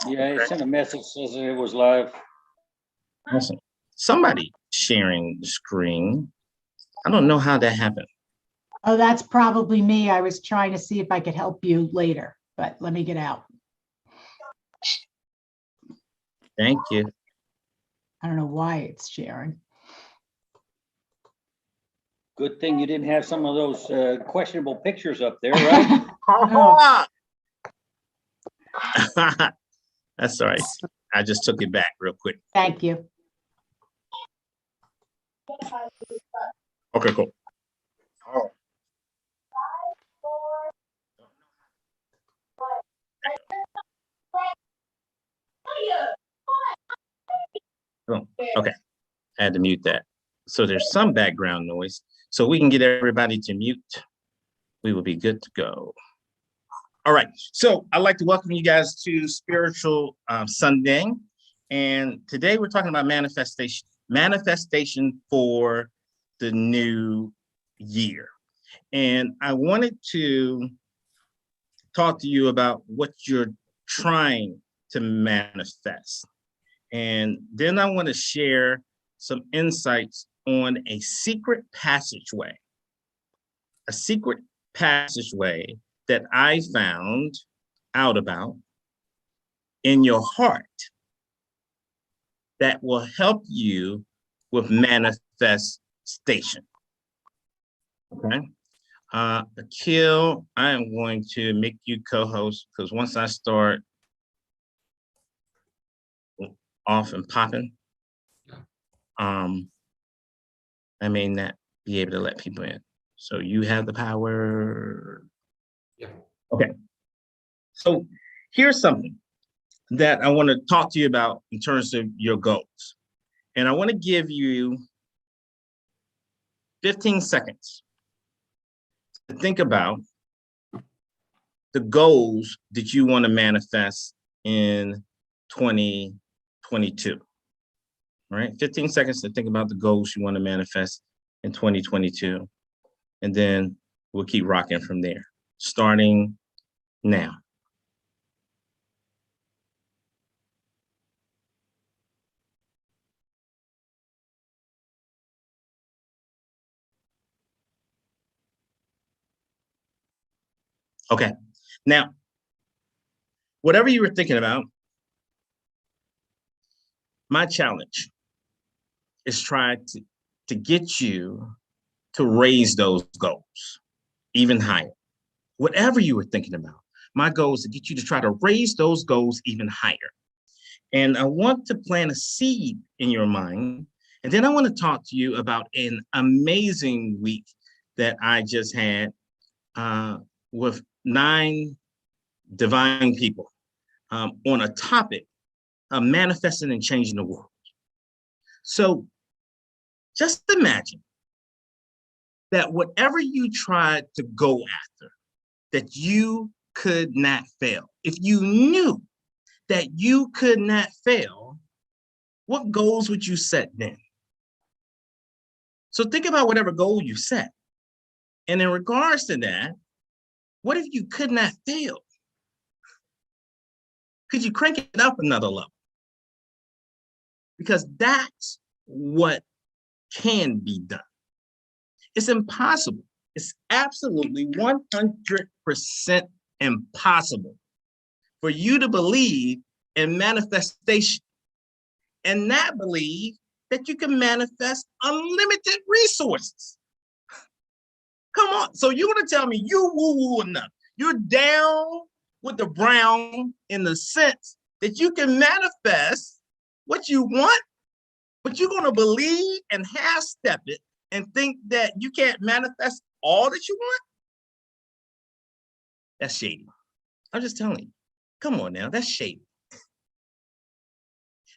Yeah, I sent a message says it was live. Awesome. Somebody sharing the screen. I don't know how that happened. Oh, that's probably me. I was trying to see if I could help you later, but let me get out. Thank you. I don't know why it's sharing. Good thing you didn't have some of those questionable pictures up there, right? Oh. That's all right. I just took it back real quick. Thank you. Okay, cool. Oh, okay. I had to mute that. So there's some background noise. So we can get everybody to mute. We will be good to go. All right. So I'd like to welcome you guys to Spiritual Sunday. And today we're talking about manifestation for the new year. And I wanted to talk to you about what you're trying to manifest. And then I want to share some insights on a secret passageway that I found out about in your heart that will help you with manifestation. Okay. Akil, I am going to make you co-host because once I start off and popping, I may not be able to let people in. So you have the power. Yeah. Okay. So here's something that I want to talk to you about in terms of your goals. And I want to give you 15 seconds to think about the goals that you want to manifest in 2022. All right, 15 seconds to think about the goals you want to manifest in 2022. And then we'll keep rocking from there, starting now. Okay, now, whatever you were thinking about, my challenge is try to get you to raise those goals even higher. Whatever you were thinking about, my goal is to get you to try to raise those goals even higher. And I want to plant a seed in your mind. And then I want to talk to you about an amazing week that I just had with 9 divine people on a topic of manifesting and changing the world. So just imagine that whatever you tried to go after, that you could not fail. If you knew that you could not fail, what goals would you set then? So think about whatever goal you set. And in regards to that, what if you could not fail? Could you crank it up another level? Because that's what can be done. It's impossible. It's absolutely 100% impossible for you to believe in manifestation and not believe that you can manifest unlimited resources. Come on. So you want to tell me you woo-woo enough. You're down with the brown in the sense that you can manifest what you want, but you're going to believe and half-step it and think that you can't manifest all that you want? That's shady. I'm just telling you. Come on now, that's shady.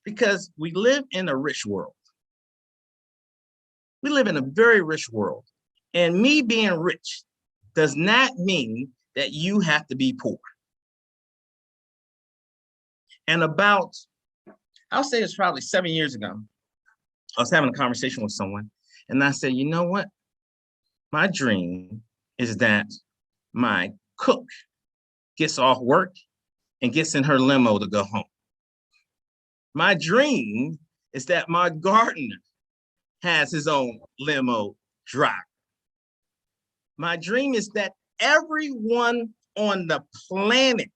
Because we live in a rich world. We live in a very rich world. And me being rich does not mean that you have to be poor. And about, I'll say it's probably 7 years ago, I was having a conversation with someone, and I said, you know what? My dream is that my cook gets off work and gets in her limo to go home. My dream is that my gardener has his own limo driver. My dream is that everyone on the planet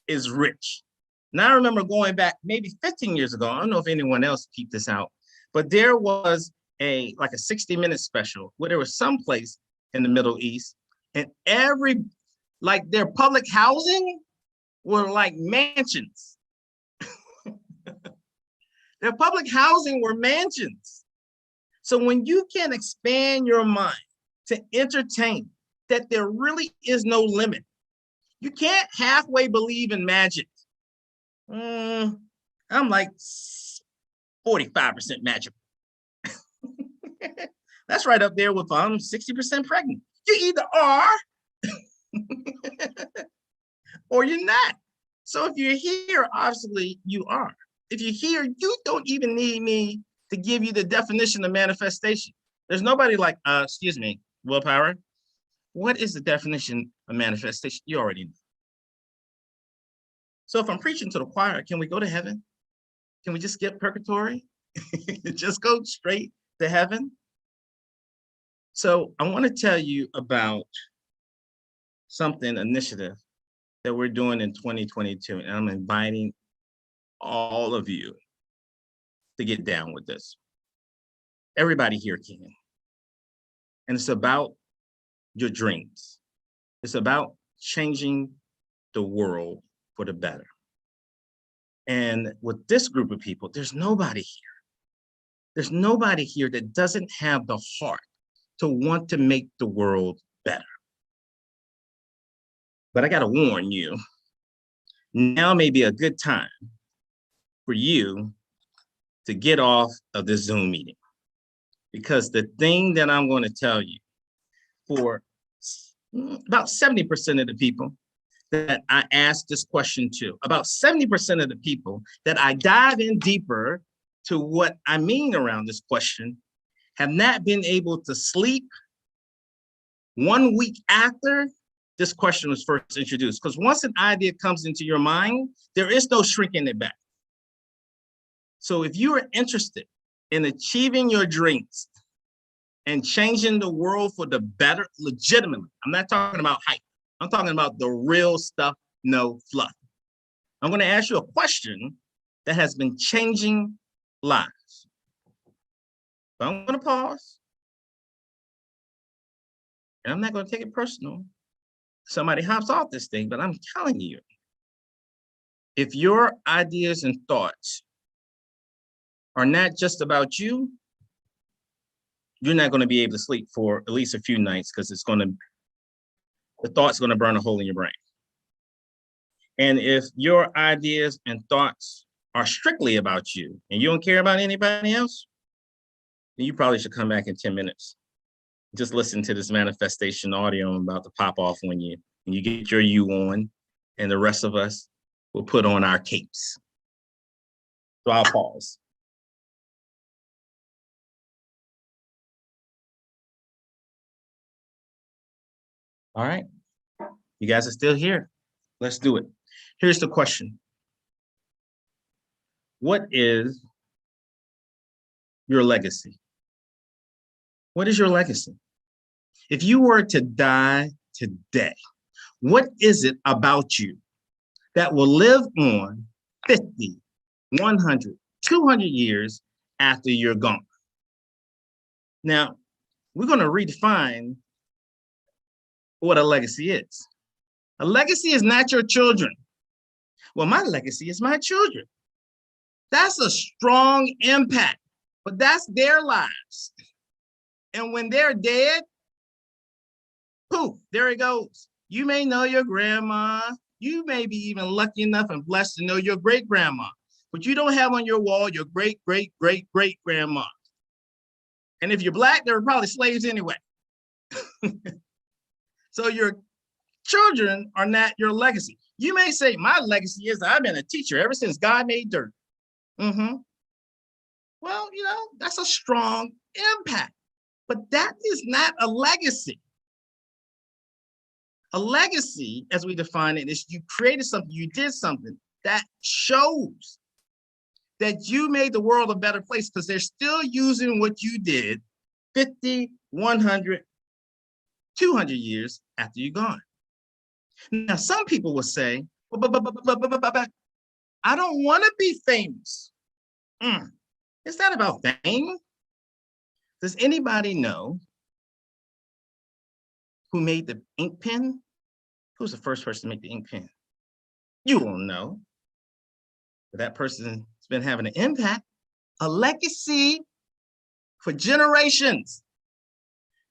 is rich. Now, I remember going back maybe 15 years ago, I don't know if anyone else peeped this out, but there was a 60-minute special where there was some place in the Middle East, and their public housing were like mansions. Their public housing were mansions. So when you can expand your mind to entertain that there really is no limit, you can't halfway believe in magic. I'm like 45% magic. That's right up there with 60% pregnant. You either are or you're not. So if you're here, obviously you are. If you're here, you don't even need me to give you the definition of manifestation. There's nobody like, excuse me, Willpower. What is the definition of manifestation? You already know. So if I'm preaching to the choir, can we go to heaven? Can we just skip purgatory? Just go straight to heaven? So I want to tell you about initiative that we're doing in 2022. And I'm inviting all of you to get down with this. Everybody here can. And it's about your dreams. It's about changing the world for the better. And with this group of people, there's nobody here. There's nobody here that doesn't have the heart to want to make the world better. But I got to warn you, now may be a good time for you to get off of this Zoom meeting. Because the thing that I'm going to tell you, for about 70% of the people that I asked this question to, about 70% of the people that I dive in deeper to what I mean around this question, have not been able to sleep 1 week after this question was first introduced. Because once an idea comes into your mind, there is no shrinking it back. So if you are interested in achieving your dreams and changing the world for the better, legitimately, I'm not talking about hype. I'm talking about the real stuff, no fluff. I'm going to ask you a question that has been changing lives. So I'm going to pause. And I'm not going to take it personal. Somebody hops off this thing, but I'm telling you, if your ideas and thoughts are not just about you, you're not going to be able to sleep for at least a few nights, because the thought's going to burn a hole in your brain. And if your ideas and thoughts are strictly about you and you don't care about anybody else, then you probably should come back in 10 minutes. Just listen to this manifestation audio I'm about to pop off when you get your you on, and the rest of us will put on our capes. So I'll pause. All right, you guys are still here. Let's do it. Here's the question. What is your legacy? What is your legacy? If you were to die today, what is it about you that will live on 50, 100, 200 years after you're gone? Now, we're going to redefine what a legacy is. A legacy is not your children. Well, my legacy is my children. That's a strong impact, but that's their lives. And when they're dead, poof, there it goes. You may know your grandma. You may be even lucky enough and blessed to know your great-grandma, but you don't have on your wall your great-great-great-great-grandma. And if you're Black, they were probably slaves anyway. So your children are not your legacy. You may say, my legacy is I've been a teacher ever since God made dirt. Well, that's a strong impact. But that is not a legacy. A legacy, as we define it, is you created something, you did something that shows that you made the world a better place, because they're still using what you did 50, 100, 200 years after you're gone. Now, some people will say, but I don't want to be famous. It's not about fame. Does anybody know who made the ink pen? Who's the first person to make the ink pen? You won't know. But that person's been having an impact, a legacy for generations.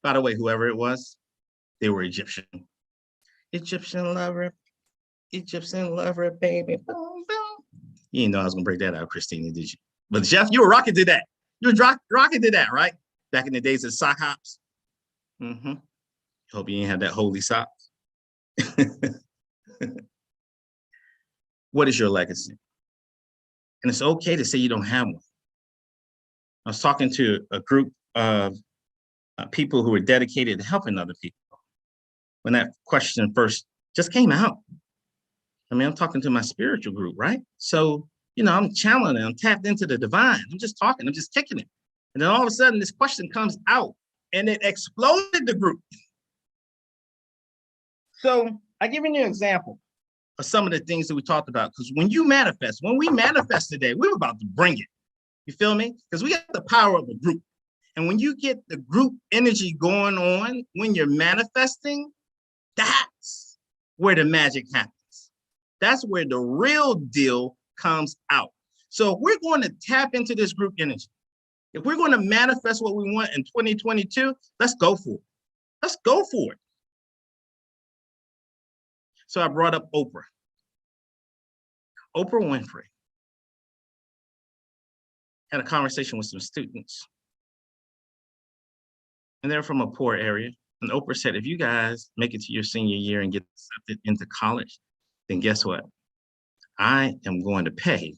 By the way, whoever it was, they were Egyptian. Egyptian lover, baby. Boom, boom. You didn't know I was gonna break that out, Christina, did you? But Jeff, you were rocking to that. You were rocking to that, right? Back in the days of sock hops. Hope you didn't have that holy sock. What is your legacy? And it's okay to say you don't have one. I was talking to a group of people who were dedicated to helping other people when that question first just came out. I mean, I'm talking to my spiritual group, right? So, you know, I'm channeling, I'm tapped into the divine. I'm just talking, I'm just kicking it. And then all of a sudden this question comes out and it exploded the group. So I give you an example of some of the things that we talked about, because when we manifest today, we're about to bring it. You feel me? Because we got the power of a group. And when you get the group energy going on, when you're manifesting, that's where the magic happens. That's where the real deal comes out. So if we're going to tap into this group energy, if we're going to manifest what we want in 2022, let's go for it. Let's go for it. So I brought up Oprah. Oprah Winfrey had a conversation with some students. And they're from a poor area. And Oprah said, if you guys make it to your senior year and get accepted into college, then guess what? I am going to pay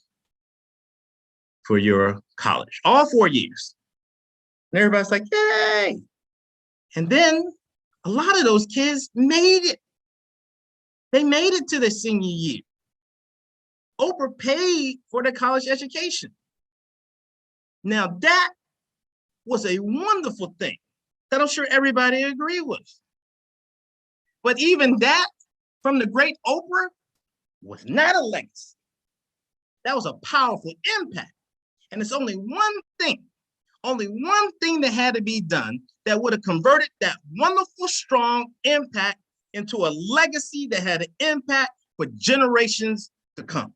for your college, all 4 years. And everybody's like, yay. And then a lot of those kids made it. They made it to their senior year. Oprah paid for their college education. Now that was a wonderful thing that I'm sure everybody agree with. But even that from the great Oprah was not a legacy. That was a powerful impact. And it's only one thing that had to be done that would have converted that wonderful, strong impact into a legacy that had an impact for generations to come.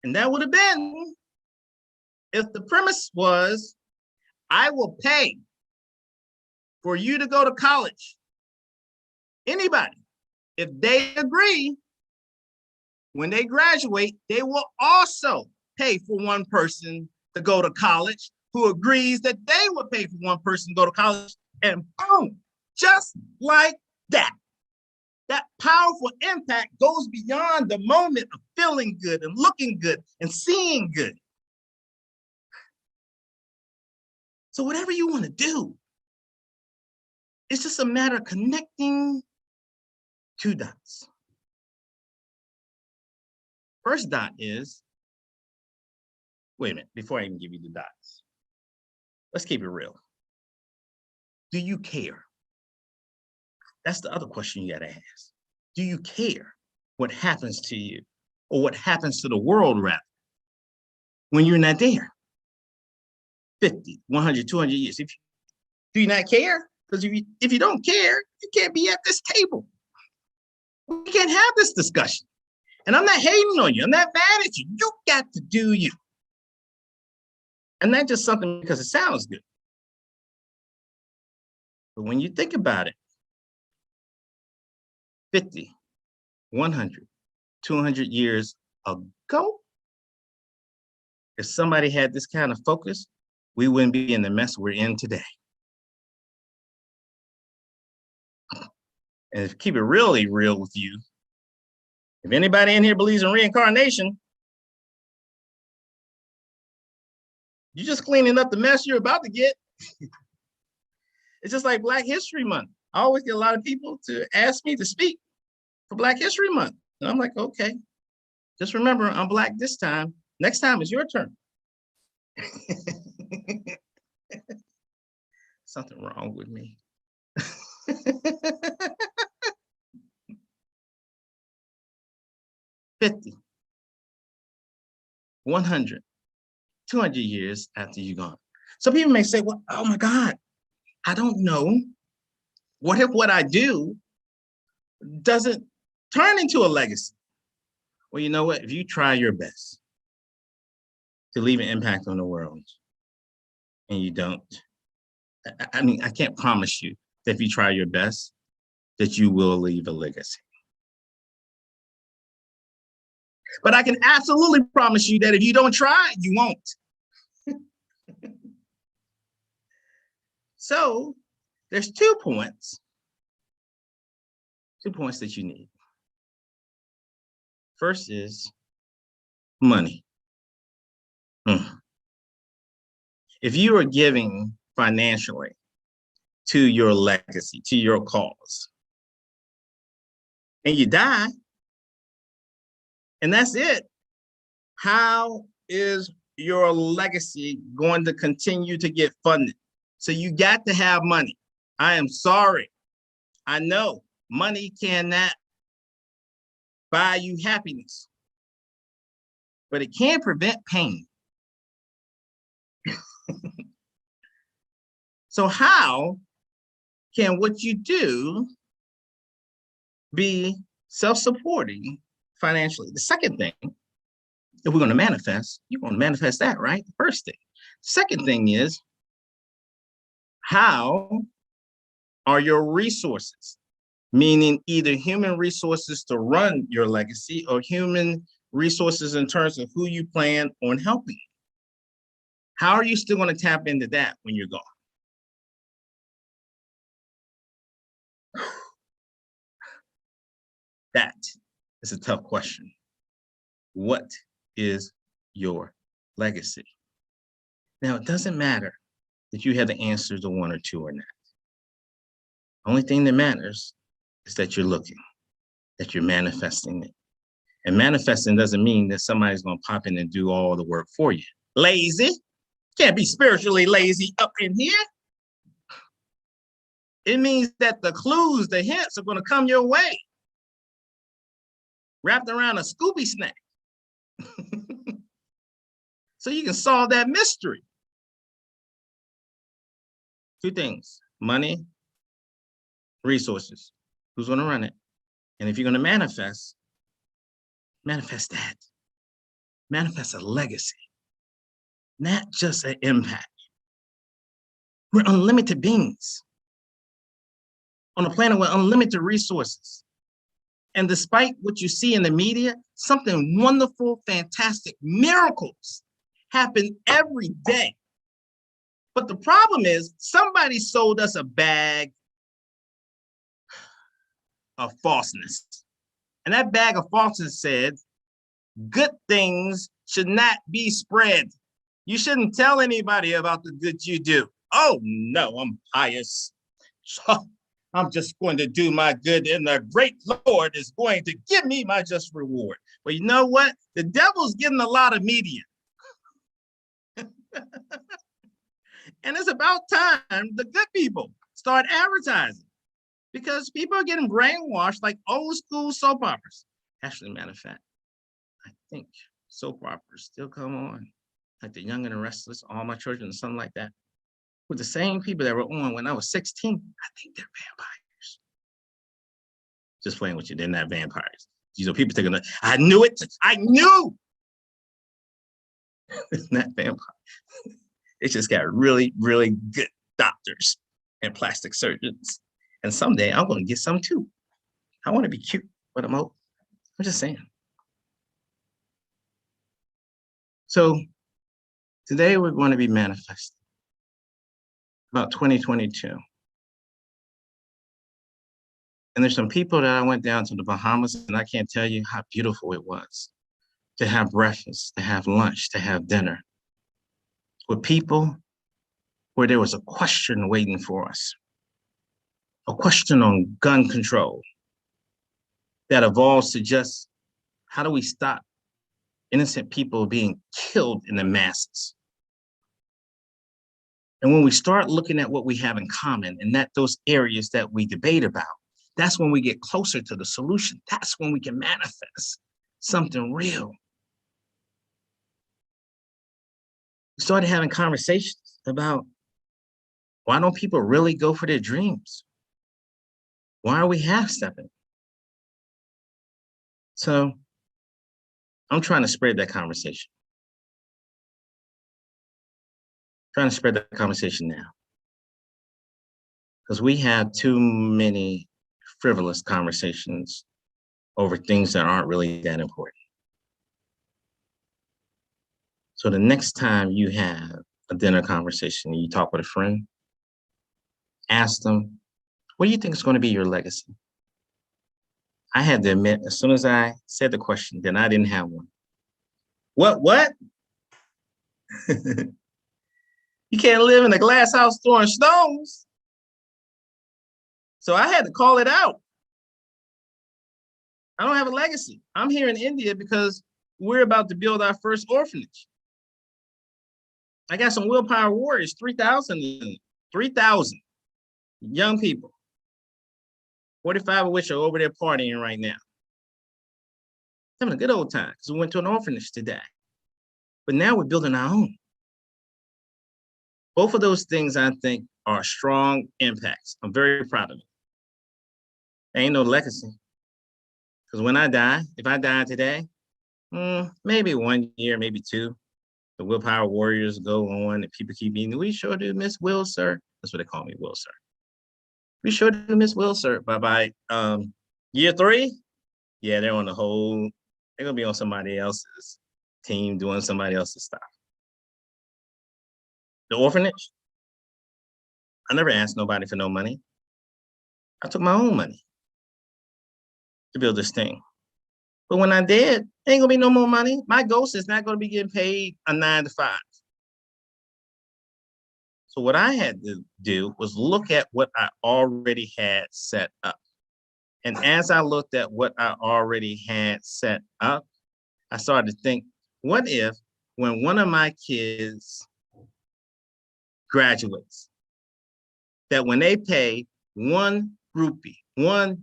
And that would have been if the premise was, I will pay for you to go to college. Anybody, if they agree, when they graduate, they will also pay for one person to go to college who agrees that they will pay for one person to go to college, and boom, just like that. That powerful impact goes beyond the moment of feeling good and looking good and seeing good. So whatever you want to do, it's just a matter of connecting two dots. First dot is, wait a minute, before I even give you the dots, let's keep it real. Do you care? That's the other question you gotta ask. Do you care what happens to you, or what happens to the world rather, when you're not there? 50, 100, 200 years. Do you not care? Because if you don't care, you can't be at this table. We can't have this discussion. And I'm not hating on you. I'm not mad at you. You got to do you. And not just something because it sounds good. But when you think about it, 50, 100, 200 years ago, if somebody had this kind of focus, we wouldn't be in the mess we're in today. And to keep it really real with you, if anybody in here believes in reincarnation, you're just cleaning up the mess you're about to get. It's just like Black History Month. I always get a lot of people to ask me to speak for Black History Month. And I'm like, okay, just remember I'm Black this time. Next time it's your turn. Something wrong with me. 50, 100, 200 years after you're gone. So people may say, well, oh my God, I don't know. What if what I do doesn't turn into a legacy? Well, you know what? If you try your best to leave an impact on the world and you don't, I mean, I can't promise you that if you try your best, that you will leave a legacy. But I can absolutely promise you that if you don't try, you won't. So there's 2 points that you need. First is money. If you are giving financially to your legacy, to your cause, and you die, and that's it, how is your legacy going to continue to get funded? So you got to have money. I am sorry. I know money cannot buy you happiness, but it can prevent pain. So how can what you do be self-supporting financially? The second thing, if we're going to manifest, you're going to manifest that, right? The first thing. Second thing is, how are your resources? Meaning either human resources to run your legacy or human resources in terms of who you plan on helping. How are you still going to tap into that when you're gone? That is a tough question. What is your legacy? Now, it doesn't matter that you have the answers to 1 or 2 or not. The only thing that matters is that you're looking, that you're manifesting it. And manifesting doesn't mean that somebody's going to pop in and do all the work for you. Lazy. Can't be spiritually lazy up in here. It means that the clues, the hints are going to come your way, wrapped around a Scooby snack. So you can solve that mystery. 2 things, money, resources. Who's going to run it? And if you're going to manifest that. Manifest a legacy, not just an impact. We're unlimited beings on a planet with unlimited resources. And despite what you see in the media, something wonderful, fantastic, miracles happen every day. But the problem is somebody sold us a bag of falseness. And that bag of falseness said, good things should not be spread. You shouldn't tell anybody about the good you do. Oh no, I'm pious. So I'm just going to do my good and the great Lord is going to give me my just reward. But you know what? The devil's getting a lot of media. And it's about time the good people start advertising because people are getting brainwashed like old school soap operas. Actually, matter of fact, I think soap operas still come on, like The Young and the Restless, All My Children, and something like that, with the same people that were on when I was 16. I think they're vampires. Just playing with you, they're not vampires. You know, people thinking, I knew it, I knew. It's not vampire. It's just got really, really good doctors and plastic surgeons. And someday I'm going to get some too. I want to be cute, but I'm old. I'm just saying. So today we're going to be manifesting about 2022. And there's some people that I went down to the Bahamas, and I can't tell you how beautiful it was to have breakfast, to have lunch, to have dinner with people where there was a question waiting for us. a question on gun control that evolves to just how do we stop innocent people being killed in the masses? And when we start looking at what we have in common and that those areas that we debate about, that's when we get closer to the solution. That's when we can manifest something real. We started having conversations about why don't people really go for their dreams? Why are we half-stepping? So I'm trying to spread that conversation. Trying to spread that conversation now. Because we have too many frivolous conversations over things that aren't really that important. So the next time you have a dinner conversation and you talk with a friend, ask them, what do you think is going to be your legacy? I had to admit, as soon as I said the question, then I didn't have one. What? You can't live in a glass house throwing stones. So I had to call it out. I don't have a legacy. I'm here in India because we're about to build our first orphanage. I got some willpower warriors, 3,000 young people, 45 of which are over there partying right now. Having a good old time because we went to an orphanage today. But now we're building our own. Both of those things, I think, are strong impacts. I'm very proud of it. There ain't no legacy. Because when I die, if I die today, maybe 1 year, maybe 2, the willpower warriors go on and people keep meeting. We sure do miss Will, sir. That's what they call me, Will, sir. We sure do miss Will, sir. By year 3, yeah, they're on the whole, they're gonna be on somebody else's team doing somebody else's stuff. The orphanage, I never asked nobody for no money. I took my own money to build this thing. But when I did, ain't gonna be no more money. My ghost is not gonna be getting paid a 9 to 5. So what I had to do was look at what I already had set up. And as I looked at what I already had set up, I started to think, what if when one of my kids graduates, that when they pay 1 rupee, $1,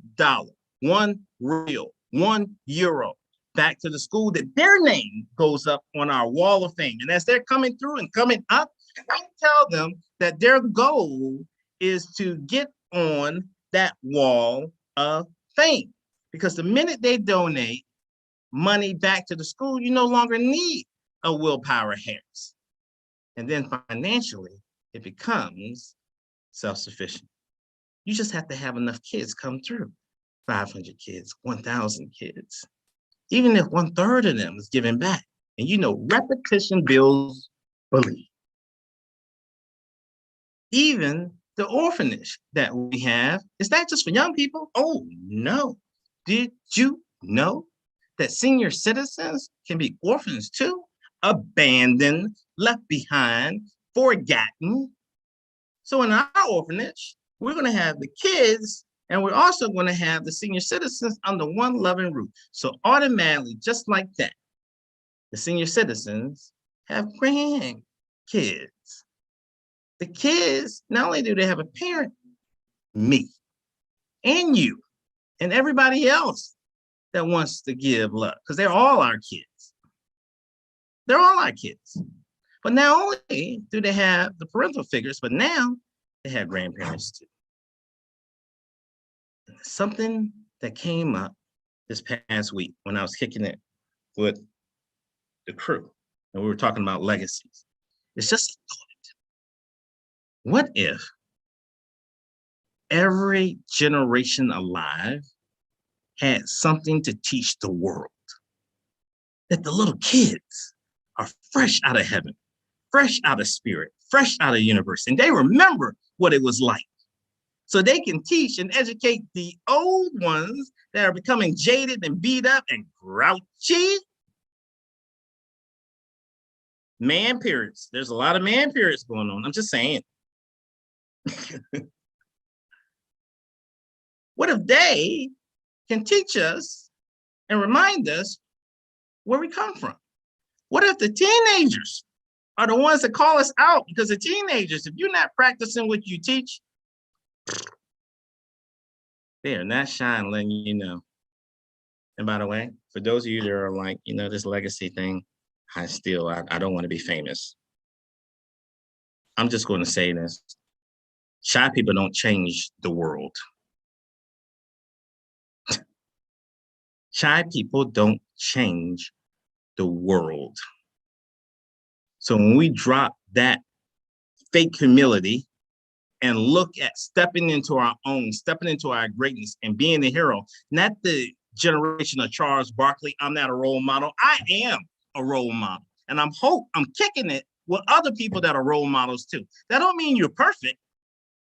1 real, €1 back to the school, that their name goes up on our wall of fame. And as they're coming through and coming up, I tell them that their goal is to get on that wall of fame. Because the minute they donate money back to the school, you no longer need a Willpower Harris. And then financially, it becomes self-sufficient. You just have to have enough kids come through. 500 kids, 1,000 kids. Even if 1/3 of them is giving back. And you know, repetition builds belief. Even the orphanage that we have, is that just for young people? Oh, no. Did you know that senior citizens can be orphans too? Abandoned, left behind, forgotten. So in our orphanage, we're going to have the kids, and we're also going to have the senior citizens under one loving roof. So automatically, just like that, the senior citizens have grandkids. The kids, not only do they have a parent, me, and you, and everybody else that wants to give love, because they're all our kids. They're all our kids. But not only do they have the parental figures, but now they have grandparents too. Something that came up this past week when I was kicking it with the crew, and we were talking about legacies. It's just, what if every generation alive had something to teach the world? That the little kids are fresh out of heaven, fresh out of spirit, fresh out of universe, and they remember what it was like. So they can teach and educate the old ones that are becoming jaded and beat up and grouchy. Man periods. There's a lot of man periods going on. I'm just saying. What if they can teach us and remind us where we come from? What if the teenagers are the ones that call us out? Because the teenagers, if you're not practicing what you teach, they are not shying, letting you know. And by the way, for those of you that are like, this legacy thing, I don't want to be famous. I'm just going to say this. Shy people don't change the world. Shy people don't change the world. So when we drop that fake humility and look at stepping into our own, stepping into our greatness and being the hero, not the generation of Charles Barkley, I'm not a role model. I am a role model. And I'm kicking it with other people that are role models too. That don't mean you're perfect,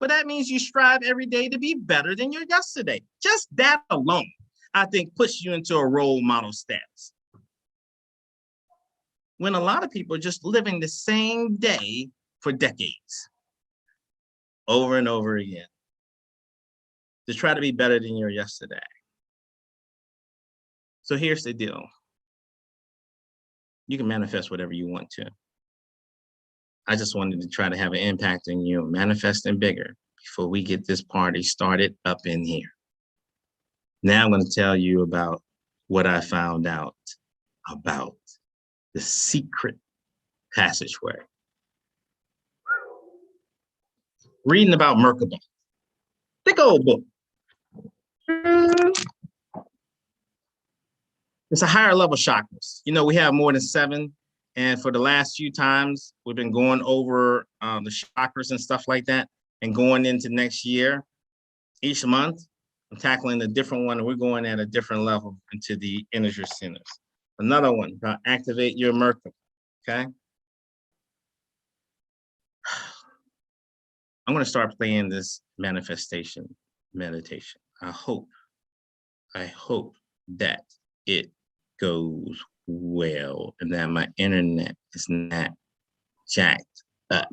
but that means you strive every day to be better than your yesterday. Just that alone, I think, puts you into a role model status. When a lot of people are just living the same day for decades, over and over again, to try to be better than your yesterday. So here's the deal. You can manifest whatever you want to. I just wanted to try to have an impact on you, manifesting bigger before we get this party started up in here. Now I'm going to tell you about what I found out about the secret passageway. Reading about Merkaba, thick old book. It's a higher level chakras. We have more than 7. And for the last few times, we've been going over the chakras and stuff like that. And going into next year, each month, I'm tackling a different one. And we're going at a different level into the energy centers. Another one, about activate your Merkaba, okay? I'm going to start playing this manifestation meditation. I hope that it goes well and that my internet is not jacked up.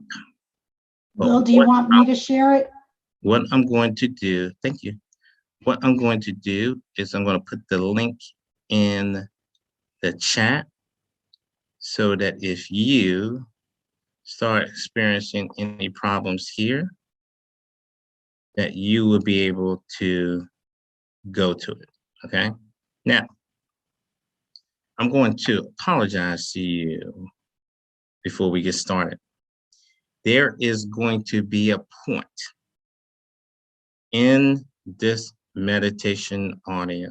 Will, do you want me to share it? What I'm going to do, thank you. What I'm going to do is I'm going to put the link in the chat so that if you start experiencing any problems here, that you will be able to go to it, okay? Now, I'm going to apologize to you before we get started. There is going to be a point in this meditation audio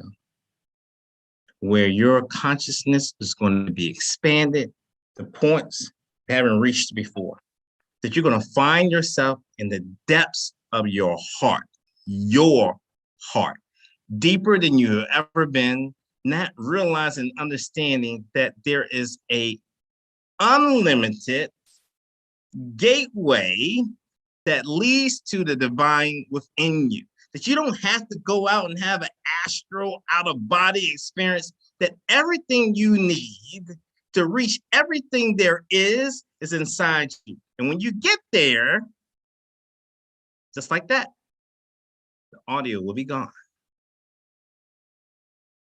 where your consciousness is going to be expanded to points you haven't reached before, that you're going to find yourself in the depths of your heart, deeper than you have ever been, not realizing, understanding that there is a unlimited gateway that leads to the divine within you, that you don't have to go out and have an astral out-of-body experience, that everything you need to reach everything there is inside you. And when you get there, just like that, the audio will be gone.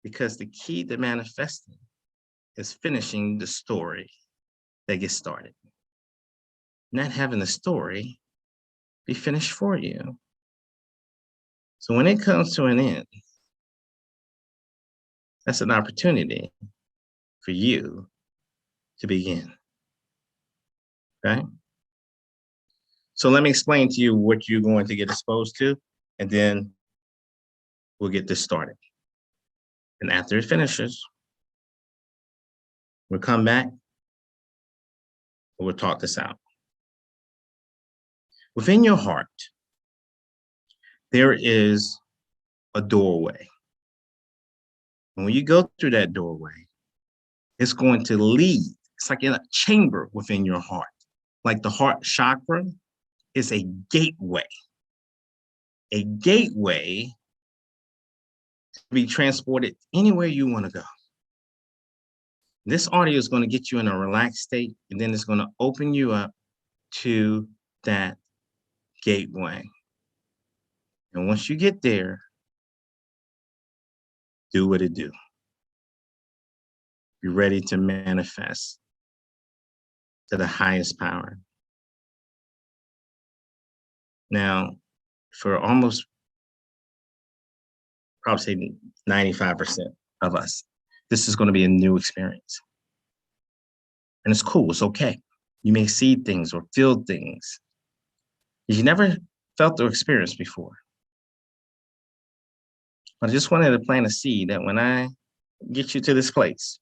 Because the key to manifesting is finishing the story that gets started. Not having the story be finished for you. So when it comes to an end, that's an opportunity for you to begin, okay? So let me explain to you what you're going to get exposed to, and then we'll get this started. And after it finishes, we'll come back and we'll talk this out. Within your heart, there is a doorway. And when you go through that doorway, it's going to lead. It's like in a chamber within your heart. Like the heart chakra is a gateway. A gateway to be transported anywhere you want to go. This audio is going to get you in a relaxed state, and then it's going to open you up to that gateway. And once you get there, do what it do. Be ready to manifest to the highest power. Now, for almost probably say 95% of us, this is going to be a new experience. And it's cool, it's okay. You may see things or feel things that you never felt or experienced before. But I just wanted to plant a seed that when I get you to this place,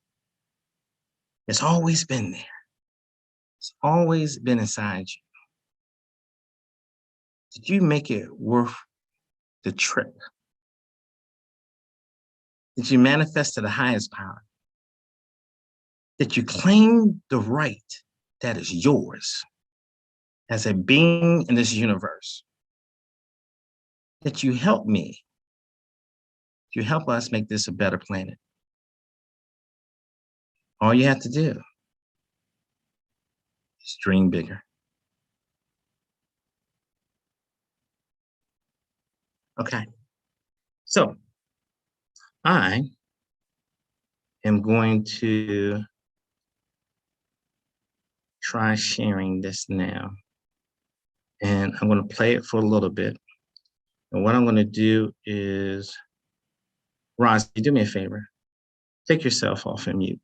it's always been there. It's always been inside you. Did you make it worth the trip? Did you manifest to the highest power? Did you claim the right that is yours as a being in this universe? That you help me? You help us make this a better planet. All you have to do is dream bigger. Okay, so I am going to try sharing this now. And I'm going to play it for a little bit. And what I'm going to do is, Roz, you do me a favor. Take yourself off and mute.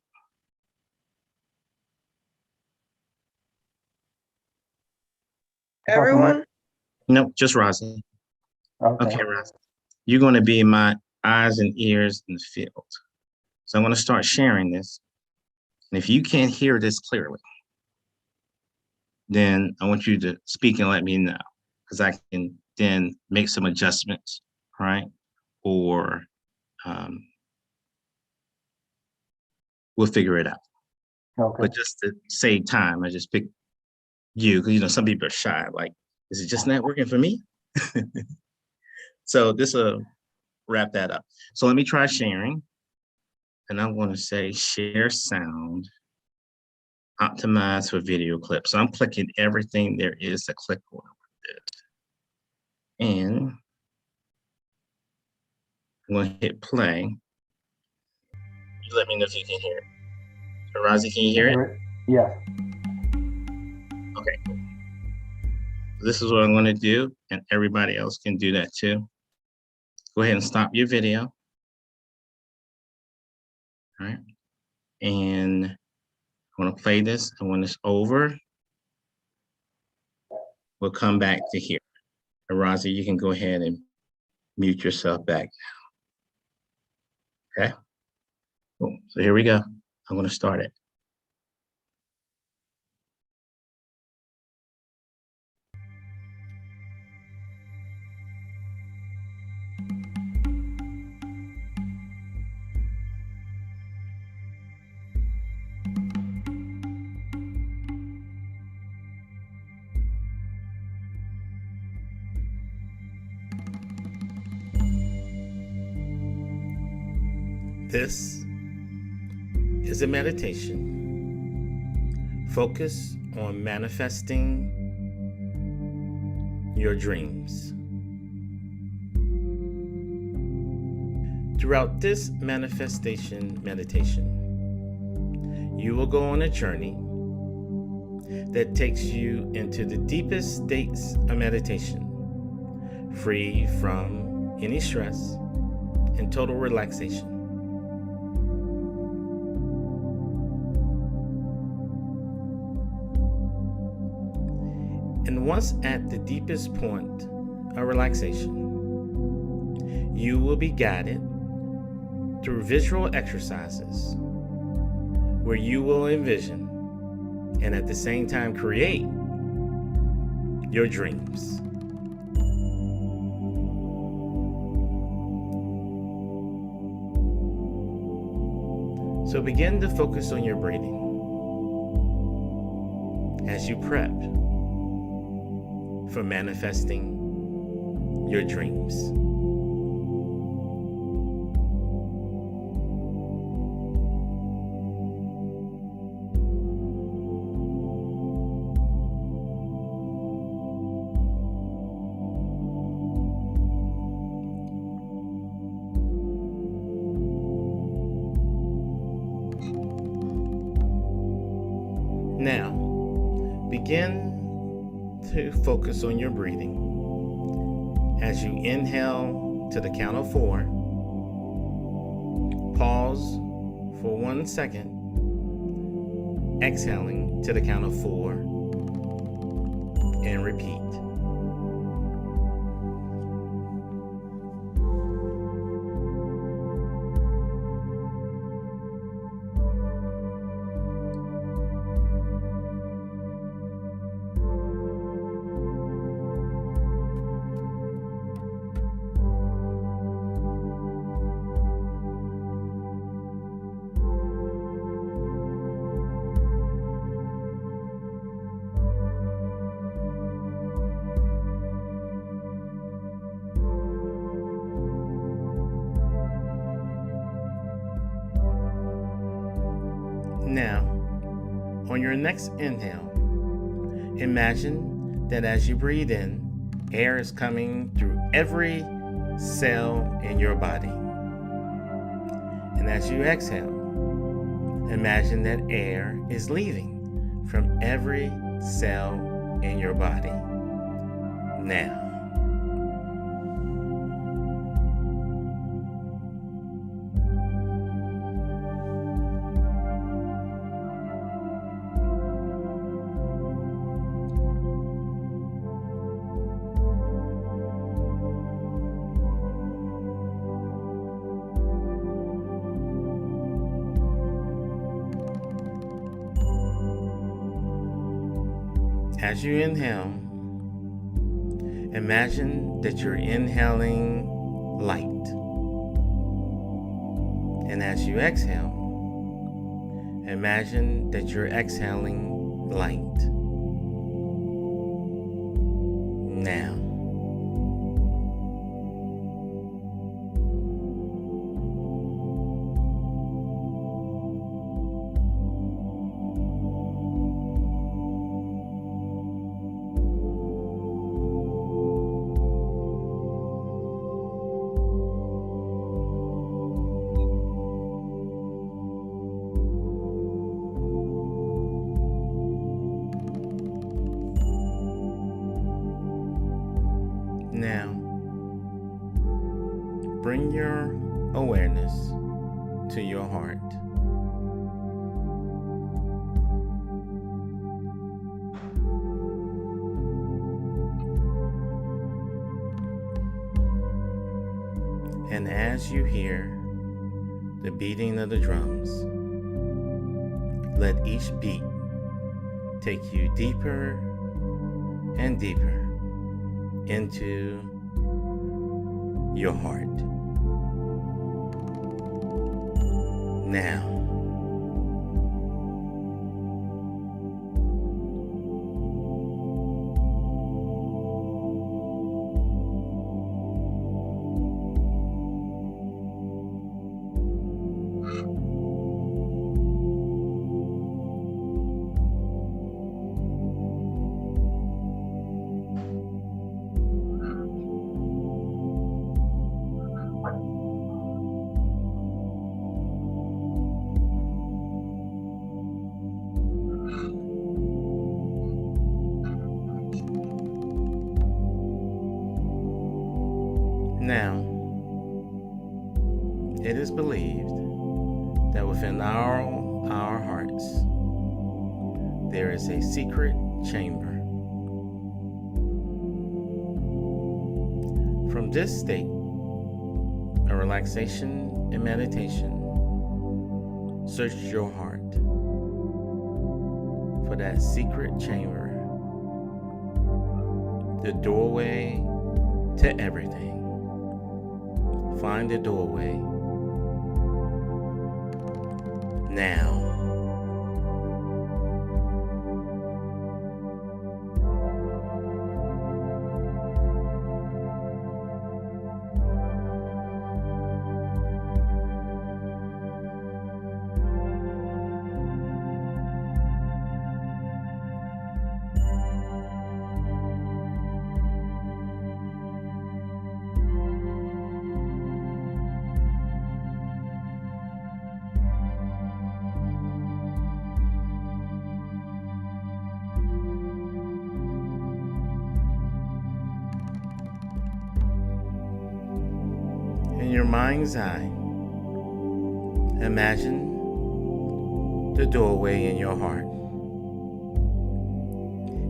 Everyone? Nope, just Rosie. Okay. Okay, Roz. You're going to be my eyes and ears in the field. So I'm going to start sharing this. And if you can't hear this clearly, then I want you to speak and let me know, because I can then make some adjustments, right? Or we'll figure it out. Okay. But just to save time, I just picked you, because some people are shy. Like, is it just not working for me? So this will wrap that up. So let me try sharing. And I'm going to say share sound, optimize for video clips. So I'm clicking everything there is to click on with this. And I'm going to hit play. You let me know if you can hear it. Razi, can you hear it? Yes. Okay, cool. This is what I'm going to do, and everybody else can do that too. Go ahead and stop your video. All right. And I'm going to play this, and when it's over, we'll come back to here. Razi, you can go ahead and mute yourself back now. Okay. Cool. So here we go. I'm going to start it. This is a meditation. Focus on manifesting your dreams. Throughout this manifestation meditation, you will go on a journey that takes you into the deepest states of meditation, free from any stress and total relaxation. And once at the deepest point of relaxation, you will be guided through visual exercises where you will envision and at the same time create your dreams. So begin to focus on your breathing as you prep for manifesting your dreams. Now, begin to focus on your breathing. As you inhale to the count of 4, pause for 1 second, exhaling to the count of 4, and repeat. Now, on your next inhale, imagine that as you breathe in, air is coming through every cell in your body. And as you exhale, imagine that air is leaving from every cell in your body. Now. As you inhale, imagine that you're inhaling light. And as you exhale, imagine that you're exhaling light. Now. Now, bring your awareness to your heart. And as you hear the beating of the drums, let each beat take you deeper and deeper into your heart. Now. Now, it is believed that within our hearts, there is a secret chamber. From this state of relaxation and meditation, search your heart for that secret chamber, the doorway to everything. Find the doorway now. in your mind's eye, imagine the doorway in your heart.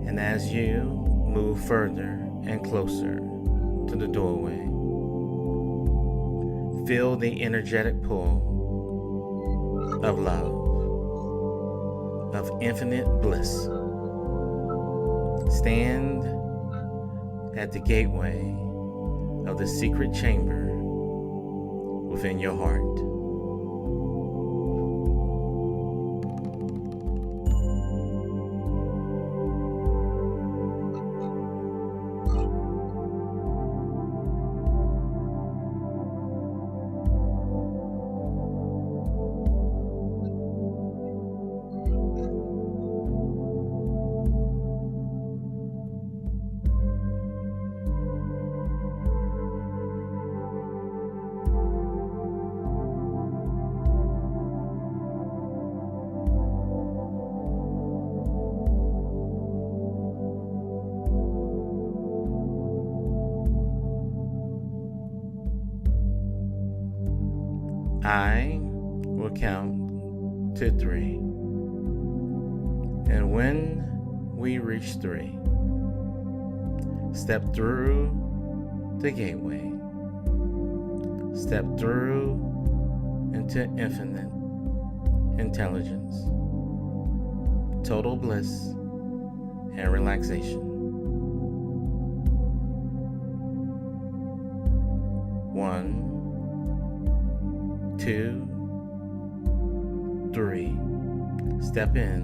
And as you move further and closer to the doorway, feel the energetic pull of love, of infinite bliss. Stand at the gateway of the secret chamber within your heart. I will count to 3. And when we reach 3, step through the gateway. Step through into infinite intelligence, total bliss, and relaxation. 1, 2, 3. Step in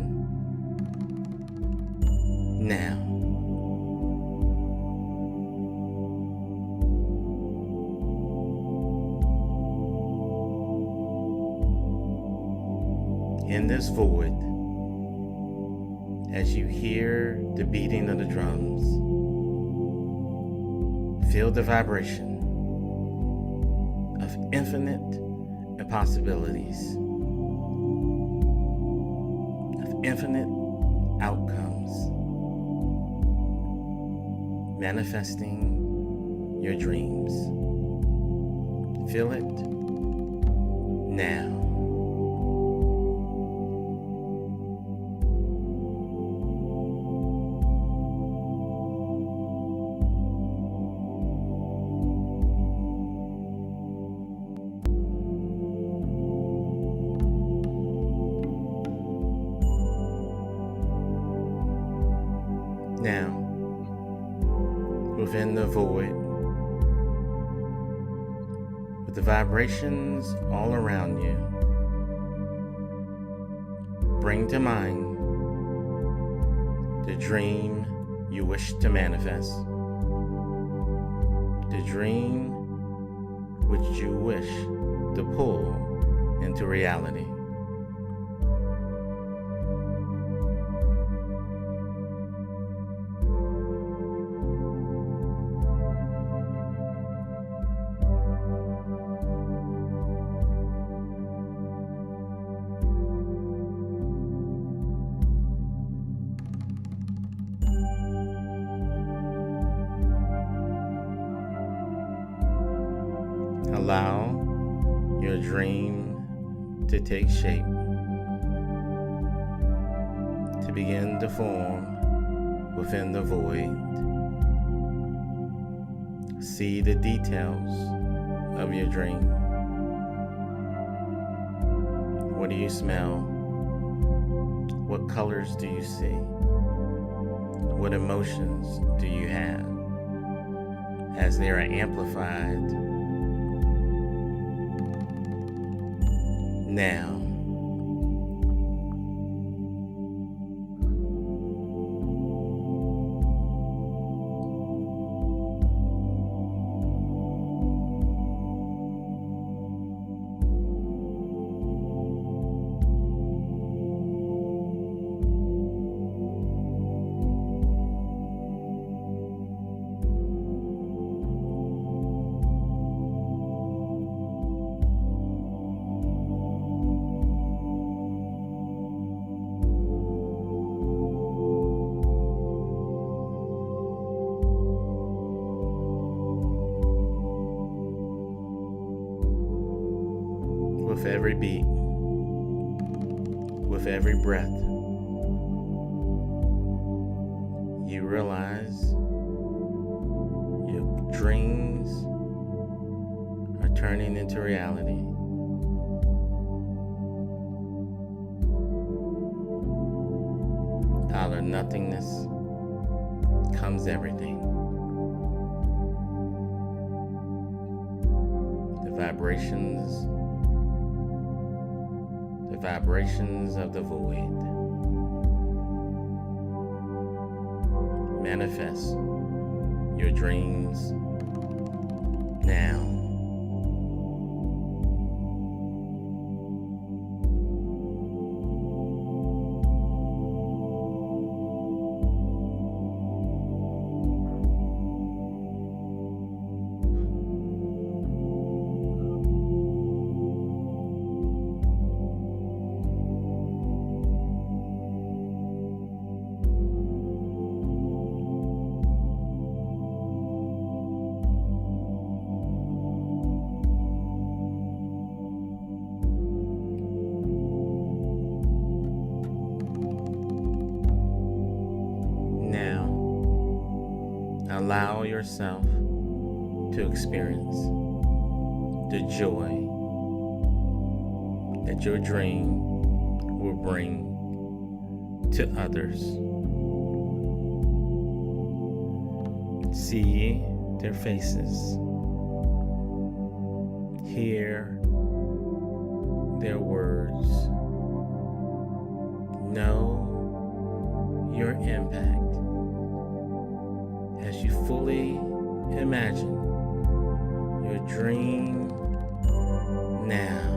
now. In this void, as you hear the beating of the drums, feel the vibration of infinite possibilities, of infinite outcomes, manifesting your dreams. Feel it now. Now, within the void, with the vibrations all around you, bring to mind the dream you wish to manifest, the dream which you wish to pull into reality. Allow your dream to take shape, to begin to form within the void. See the details of your dream. What do you smell? What colors do you see? What emotions do you have as they are amplified now? with every beat, with every breath, you realize your dreams are turning into reality. Out of nothingness comes everything. The vibrations of the void manifest your dreams now. Allow yourself to experience the joy that your dream will bring to others. See their faces, hear their words, know your impact as you fully imagine your dream now.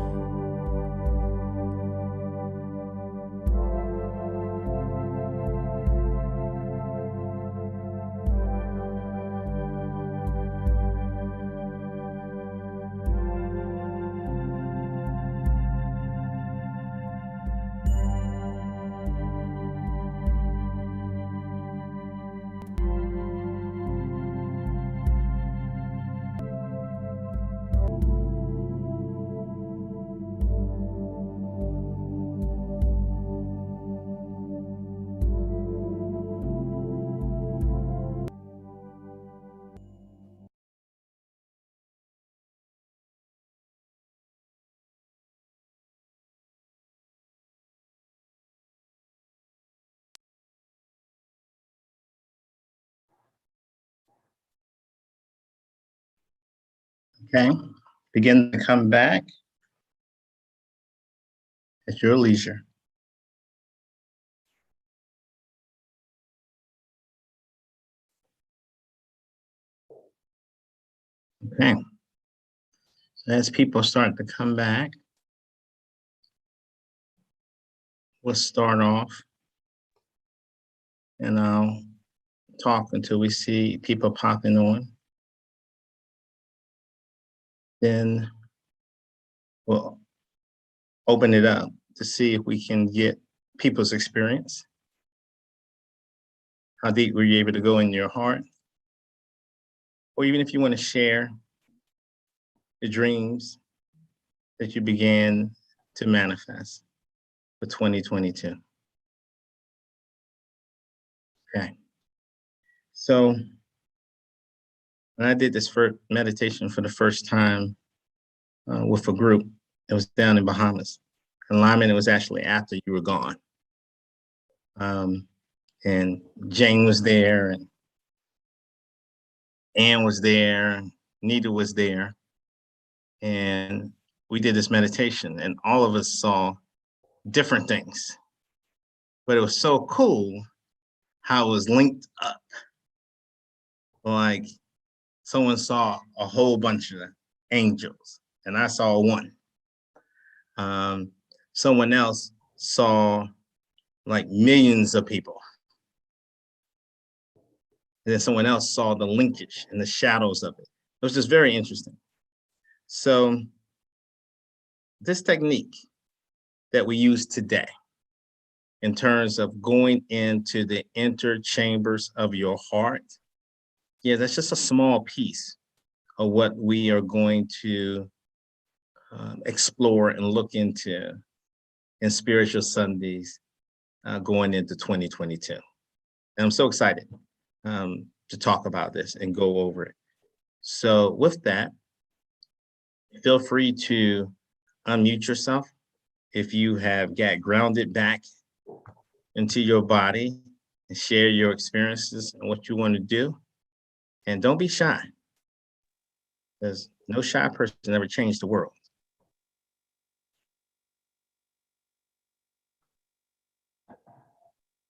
Okay, begin to come back at your leisure. Okay, so as people start to come back, we'll start off and I'll talk until we see people popping on. Then we'll open it up to see if we can get people's experience. How deep were you able to go in your heart? Or even if you want to share the dreams that you began to manifest for 2022. Okay. So when I did this first meditation for the first time with a group, it was down in Bahamas. In Lyman, it was actually after you were gone. And Jane was there, and Ann was there, and Nita was there. And we did this meditation, and all of us saw different things. But it was so cool how it was linked up. Like someone saw a whole bunch of angels, and I saw one. Someone else saw like millions of people. And then someone else saw the linkage and the shadows of it. It was just very interesting. So this technique that we use today in terms of going into the inner chambers of your heart, yeah, that's just a small piece of what we are going to explore and look into in Spiritual Sundays going into 2022. And I'm so excited to talk about this and go over it. So with that, feel free to unmute yourself if you have got grounded back into your body and share your experiences and what you want to do. And don't be shy, because no shy person ever changed the world.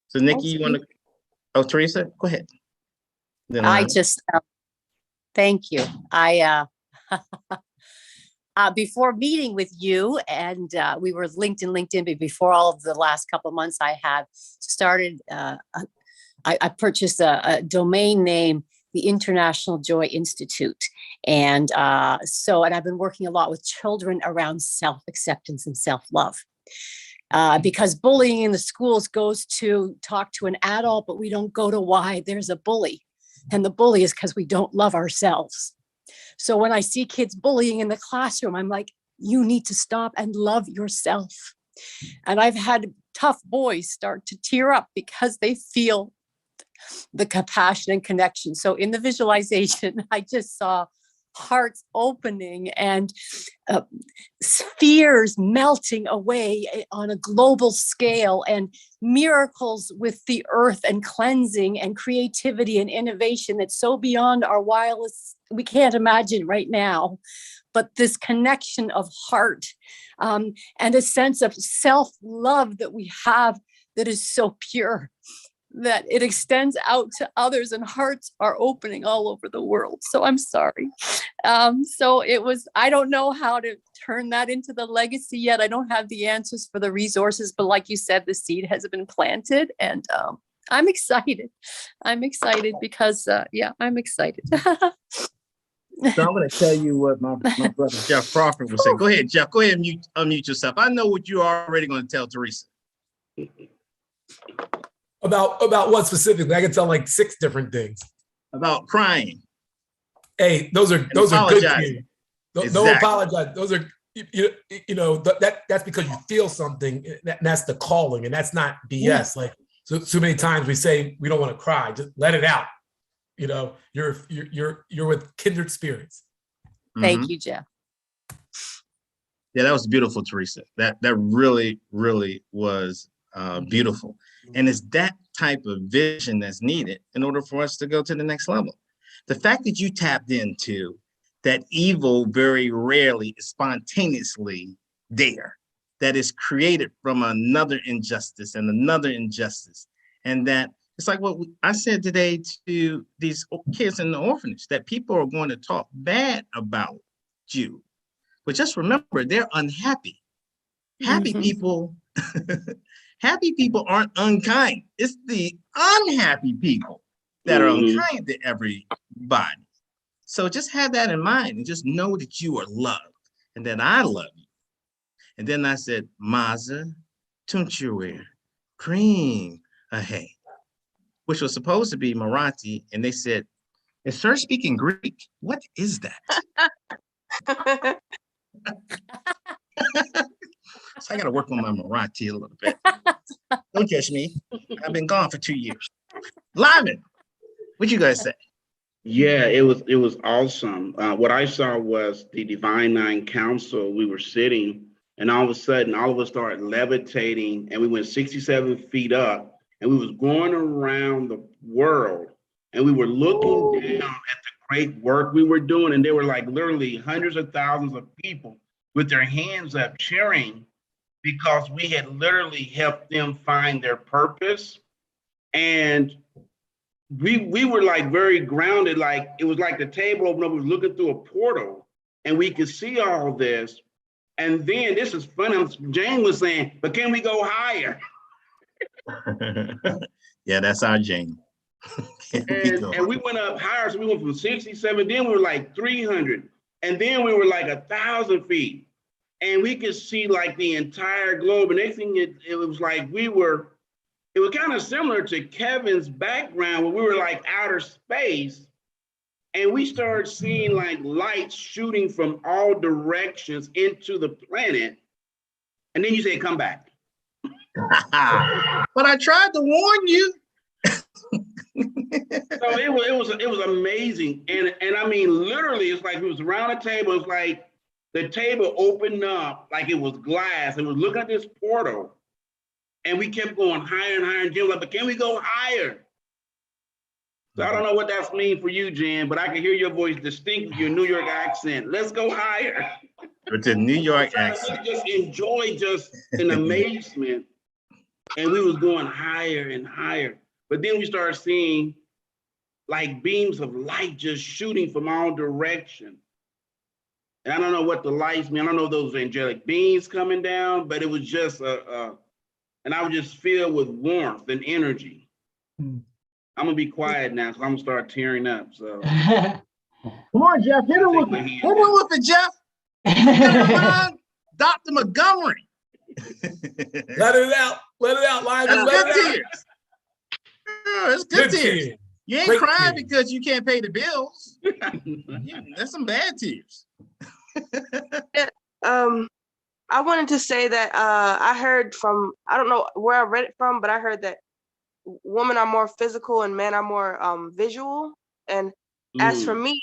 So Nikki, you want to, oh, Teresa, go ahead. Then I Lana. just, thank you. Before meeting with you, and we were linked in LinkedIn, but before all of the last couple of months, I have started, I purchased a domain name, the International Joy Institute. And and I've been working a lot with children around self-acceptance and self-love. Because bullying in the schools goes to talk to an adult, but we don't go to why there's a bully. And the bully is because we don't love ourselves. So when I see kids bullying in the classroom, I'm like, you need to stop and love yourself. And I've had tough boys start to tear up because they feel the compassion and connection. So in the visualization, I just saw hearts opening and spheres melting away on a global scale, and miracles with the earth, and cleansing and creativity and innovation that's so beyond our wildest, we can't imagine right now. But this connection of heart and a sense of self-love that we have that is so pure, that it extends out to others, and hearts are opening all over the world. So I'm sorry. So it was, I don't know how to turn that into the legacy yet. I don't have the answers for the resources, but like you said, the seed has been planted, and I'm excited. I'm excited because, I'm excited. So I'm going to tell you what my brother Jeff Crawford would say. Go ahead, Jeff. Go ahead and unmute yourself. I know what you're already going to tell Teresa. About what specifically? I can tell like 6 different things. About crying. Hey, those are good cues. Don't Exactly. apologize. Those are that's because you feel something. And that's the calling, and that's not BS. Yeah. Like so many times we say we don't want to cry. Just let it out. You're with kindred spirits. Thank you, Jeff. Yeah, that was beautiful, Teresa. That really, really was beautiful. And it's that type of vision that's needed in order for us to go to the next level. The fact that you tapped into that evil very rarely is spontaneously there, that is created from another injustice and another injustice. And that it's like what I said today to these kids in the orphanage, that people are going to talk bad about you. But just remember, they're unhappy. Happy people happy people aren't unkind. It's the unhappy people that are unkind to everybody. So just have that in mind and just know that you are loved and that I love you. And then I said, Maza, Tunchur, Cream, Ahe, which was supposed to be Marathi. And they said, is her speaking Greek? What is that? So I got to work on my Marathi a little bit. Don't judge me. I've been gone for 2 years. Lyman, what you guys say? Yeah, it was awesome. What I saw was the Divine Nine Council. We were sitting, and all of a sudden, all of us started levitating, and we went 67 feet up, and we was going around the world, and we were looking down at the great work we were doing, and there were like literally hundreds of thousands of people with their hands up cheering, because we had literally helped them find their purpose. And we were like very grounded, like it was like the table opened up, we were looking through a portal and we could see all this. And then this is funny, Jane was saying, but can we go higher? Yeah, that's our Jane. and we went up higher, so we went from 67, then we were like 300, and then we were like 1,000 feet. And we could see like the entire globe. And next thing it was like it was kind of similar to Kevin's background, where we were like outer space. And we started seeing like lights shooting from all directions into the planet. And then you say, come back. But I tried to warn you. So it was amazing. And I mean, literally, it's like it was around the table. It's like the table opened up like it was glass. It was looking at this portal. And we kept going higher and higher. And Jim was like, but can we go higher? So I don't know what that's mean for you, Jen, but I can hear your voice distinctly, your New York accent. Let's go higher. With the New York accent. Just enjoy just an amazement. And we was going higher and higher. But then we started seeing like beams of light just shooting from all directions. And I don't know what the lights mean. I don't know if those angelic beings coming down, but it was just and I was just filled with warmth and energy. I'm gonna be quiet now, so I'm gonna start tearing up. So Come on, Jeff, hit him with it, Jeff. Dr. Montgomery. Let it out, Lyman. That's Let good it out. tears. It's good tears. tears. You ain't Great crying tears. because you can't pay the bills. That's some bad tears. I wanted to say that I heard from, I don't know where I read it from, but I heard that women are more physical and men are more visual. And as for me,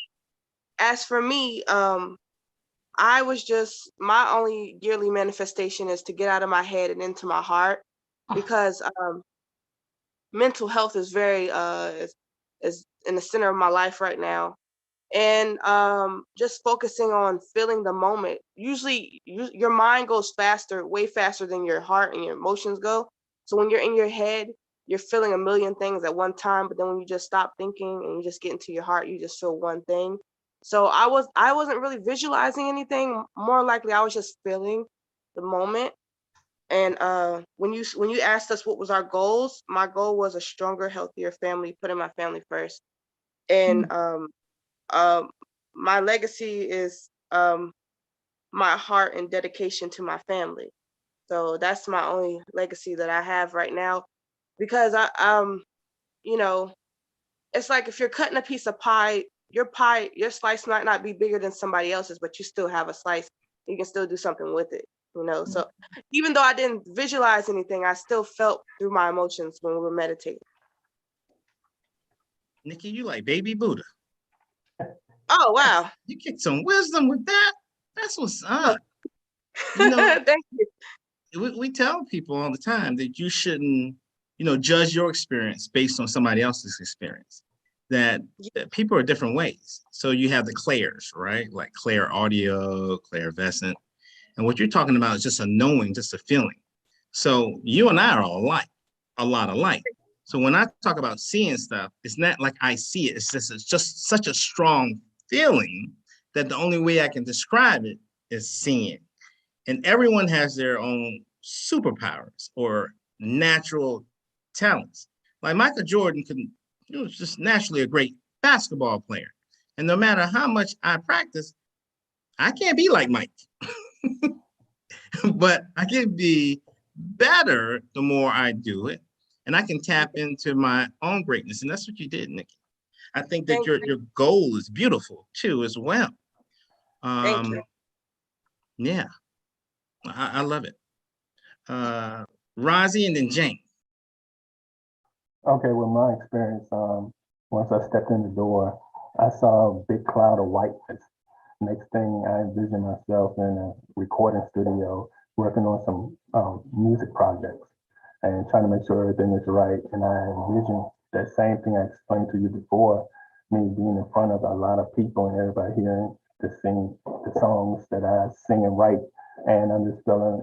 I was just, my only yearly manifestation is to get out of my head and into my heart, because mental health is very is in the center of my life right now. And just focusing on feeling the moment. Usually your mind goes faster, way faster than your heart and your emotions go. So when you're in your head, you're feeling a million things at one time, but then when you just stop thinking and you just get into your heart, you just feel one thing. So I wasn't really visualizing anything. More likely I was just feeling the moment. And when you asked us what was our goals, my goal was a stronger, healthier family, putting my family first. And my legacy is my heart and dedication to my family. So that's my only legacy that I have right now, because you know, it's like if you're cutting a piece of pie, your slice might not be bigger than somebody else's, but you still have a slice. You can still do something with it, you know. So even though I didn't visualize anything, I still felt through my emotions when we were meditating. Nikki, you like baby Buddha. Oh, wow. You get some wisdom with that. That's what's up. You know, Thank you. we tell people all the time that you shouldn't, judge your experience based on somebody else's experience. That people are different ways. So you have the clairs, right? Like clair audio, clairvoyant. And what you're talking about is just a knowing, just a feeling. So you and I are alike, a lot alike. So when I talk about seeing stuff, it's not like I see it. It's just such a strong feeling that the only way I can describe it is seeing. And everyone has their own superpowers or natural talents. Like Michael Jordan he was just naturally a great basketball player. And no matter how much I practice, I can't be like Mike. But I can be better the more I do it. And I can tap into my own greatness. And that's what you did, Nikki. I think that your goal is beautiful too, as well. Thank you. Yeah, I love it. Rozzy and then Jane. Okay, with my experience, once I stepped in the door, I saw a big cloud of whiteness. Next thing, I envisioned myself in a recording studio working on some music projects and trying to make sure everything is right. And I envisioned that same thing I explained to you before, me being in front of a lot of people and everybody hearing to sing the songs that I sing and write. And I'm just feeling,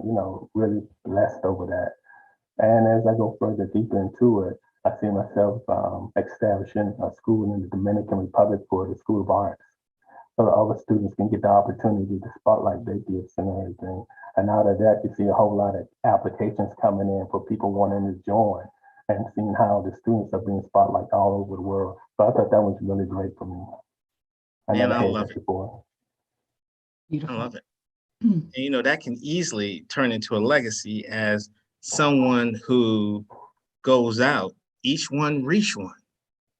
really blessed over that. And as I go further deeper into it, I see myself establishing a school in the Dominican Republic for the School of Arts. So that all the students can get the opportunity to spotlight their gifts and everything. And out of that, you see a whole lot of applications coming in for people wanting to join and seeing how the students are being spotlighted all over the world. So I thought that was really great for me. I love it. Before. Beautiful. I love it. And that can easily turn into a legacy as someone who goes out, each one reach one.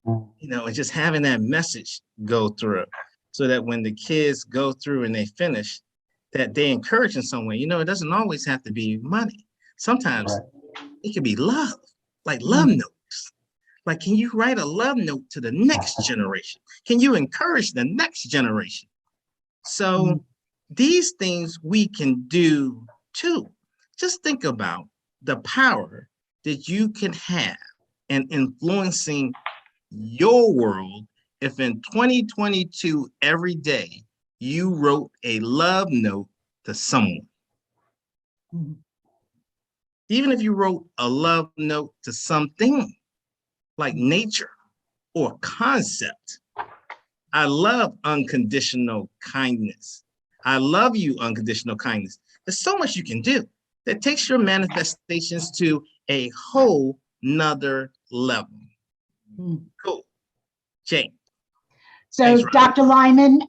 you know, and just having that message go through so that when the kids go through and they finish, that they encourage in some way. You know, it doesn't always have to be money. Sometimes Right. it can be love, like love notes. Like, can you write a love note to the next generation? Can you encourage the next generation? So these things we can do too. Just think about the power that you can have in influencing your world if in 2022 every day you wrote a love note to someone. Even if you wrote a love note to something like nature or concept. I love unconditional kindness. I love you, unconditional kindness. There's so much you can do that takes your manifestations to a whole nother level. Cool. Jane. So Thanks, Rob. Dr. Lyman,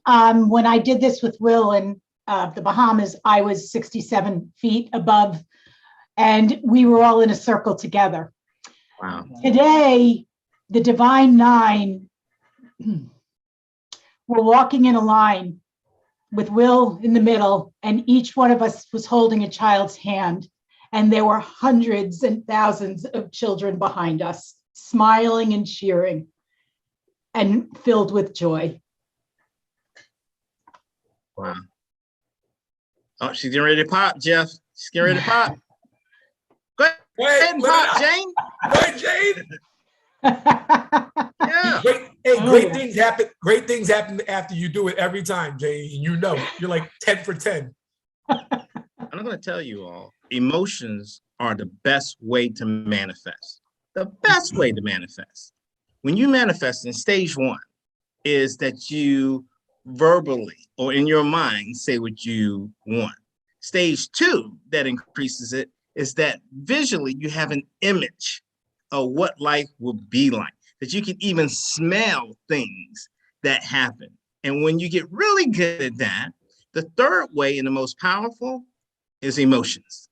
when I did this with Will in the Bahamas, I was 67 feet above, and we were all in a circle together. Wow. Today, the Divine Nine were walking in a line with Will in the middle, and each one of us was holding a child's hand. And there were hundreds and thousands of children behind us, smiling and cheering and filled with joy. Wow. Oh, she's getting ready to pop, Jeff. She's getting ready to pop. Go ahead and pop, Jane. Go ahead, Jane. Yeah. Great things happen. Great things happen after you do it every time, Jane. And you know, you're like 10 for 10. I'm going to tell you all, emotions are the best way to manifest. The best way to manifest. When you manifest in stage one is that you verbally or in your mind say what you want. Stage two that increases it is that visually you have an image of what life will be like, that you can even smell things that happen. And when you get really good at that, the third way and the most powerful is emotions.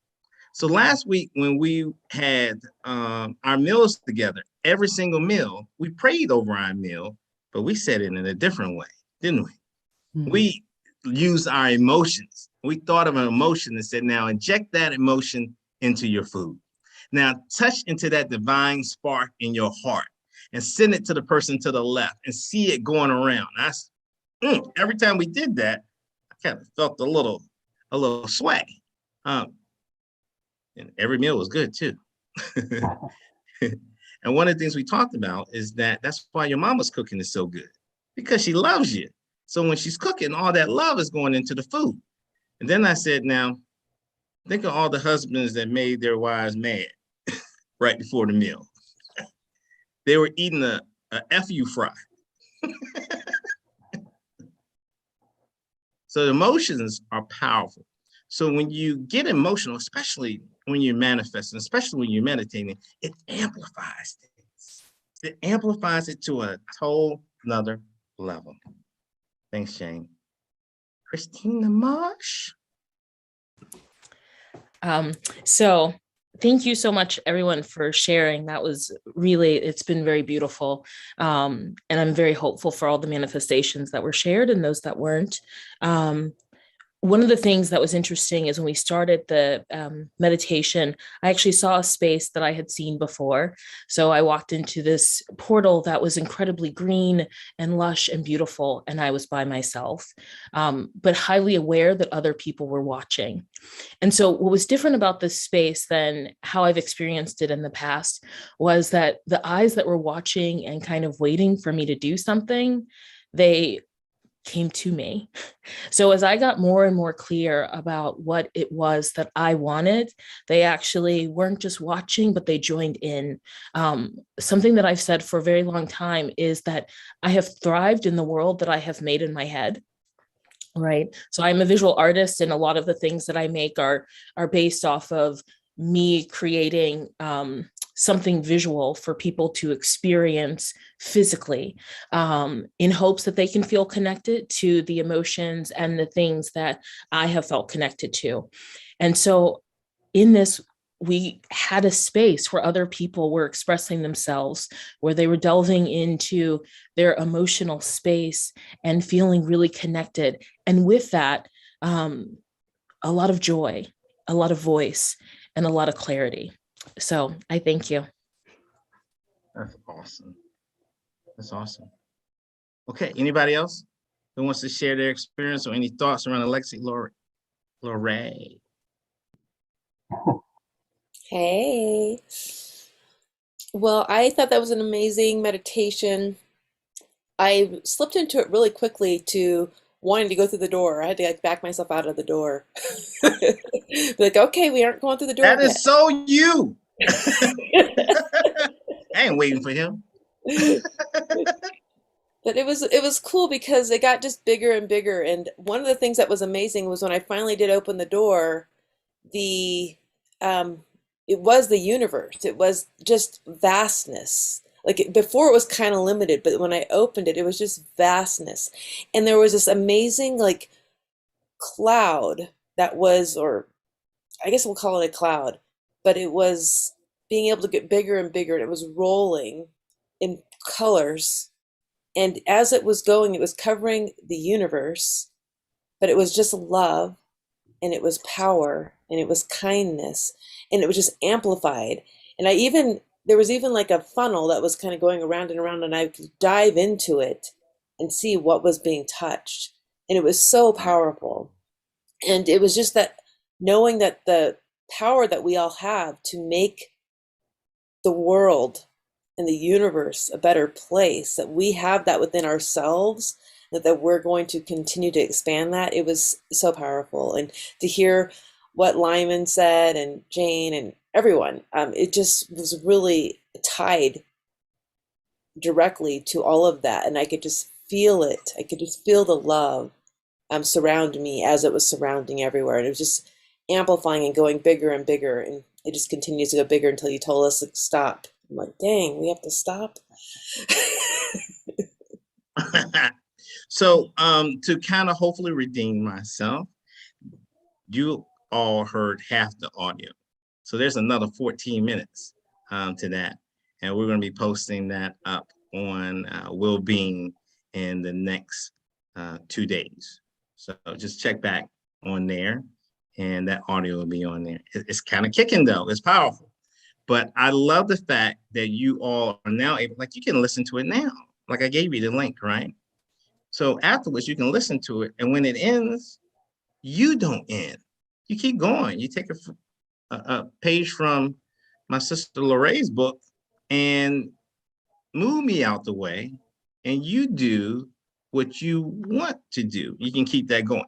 So last week when we had our meals together, every single meal, we prayed over our meal, but we said it in a different way, didn't we? We used our emotions. We thought of an emotion and said, now inject that emotion into your food. Now touch into that divine spark in your heart and send it to the person to the left and see it going around. Every time we did that, I kind of felt a little swag. And every meal was good too. And one of the things we talked about is that that's why your mama's cooking is so good, because she loves you. So when she's cooking, all that love is going into the food. And then I said, now, think of all the husbands that made their wives mad right before the meal. They were eating a FU fry. So emotions are powerful. So when you get emotional, especially when you're manifesting, especially when you're meditating, it amplifies things. It amplifies it to a whole nother level. Thanks, Jane. Christina Marsh. So thank you so much, everyone, for sharing. That was really, it's been very beautiful. And I'm very hopeful for all the manifestations that were shared and those that weren't. One of the things that was interesting is when we started the meditation, I actually saw a space that I had seen before. So I walked into this portal that was incredibly green and lush and beautiful, and I was by myself, but highly aware that other people were watching. And so what was different about this space than how I've experienced it in the past was that the eyes that were watching and kind of waiting for me to do something, they came to me. So as I got more and more clear about what it was that I wanted, they actually weren't just watching, but they joined in. Something that I've said for a very long time is that I have thrived in the world that I have made in my head. Right. So I'm a visual artist, and a lot of the things that I make are based off of me creating something visual for people to experience physically, in hopes that they can feel connected to the emotions and the things that I have felt connected to. And so in this we had a space where other people were expressing themselves, where they were delving into their emotional space and feeling really connected. And with that, a lot of joy, a lot of voice, and a lot of clarity. So I thank you. That's awesome. That's awesome. Okay, anybody else who wants to share their experience or any thoughts around Alexi Lorraine? Hey. Well, I thought that was an amazing meditation. I slipped into it really quickly to wanting to go through the door. I had to like back myself out of the door. Like, okay, we aren't going through the door That yet. is so you. I ain't waiting for him. But it was cool because it got just bigger and bigger. And one of the things that was amazing was when I finally did open the door, it was the universe. It was just vastness. Like before it was kind of limited, but when I opened it, it was just vastness. And there was this amazing like cloud that was, or I guess we'll call it a cloud, but it was being able to get bigger and bigger, and it was rolling in colors. And as it was going, it was covering the universe, but it was just love, and it was power, and it was kindness, and it was just amplified. And there was even like a funnel that was kind of going around and around, and I could dive into it and see what was being touched. And it was so powerful. And it was just that knowing that the power that we all have to make the world and the universe a better place, that we have that within ourselves, that we're going to continue to expand that. It was so powerful. And to hear what Lyman said and Jane and everyone, it just was really tied directly to all of that. And I could just feel it. I could just feel the love surround me as it was surrounding everywhere. And it was just amplifying and going bigger and bigger. And it just continues to go bigger until you told us to stop. I'm like, dang, we have to stop. So to kind of hopefully redeem myself, you all heard half the audio. So there's another 14 minutes to that. And we're going to be posting that up on Wellbeing in the next 2 days. So just check back on there and that audio will be on there. It's kind of kicking though, it's powerful. But I love the fact that you all are now able, like you can listen to it now. Like I gave you the link, right? So afterwards you can listen to it. And when it ends, you don't end. You keep going. You take a page from my sister Lorraine's book and move me out the way, and you do what you want to do. You can keep that going.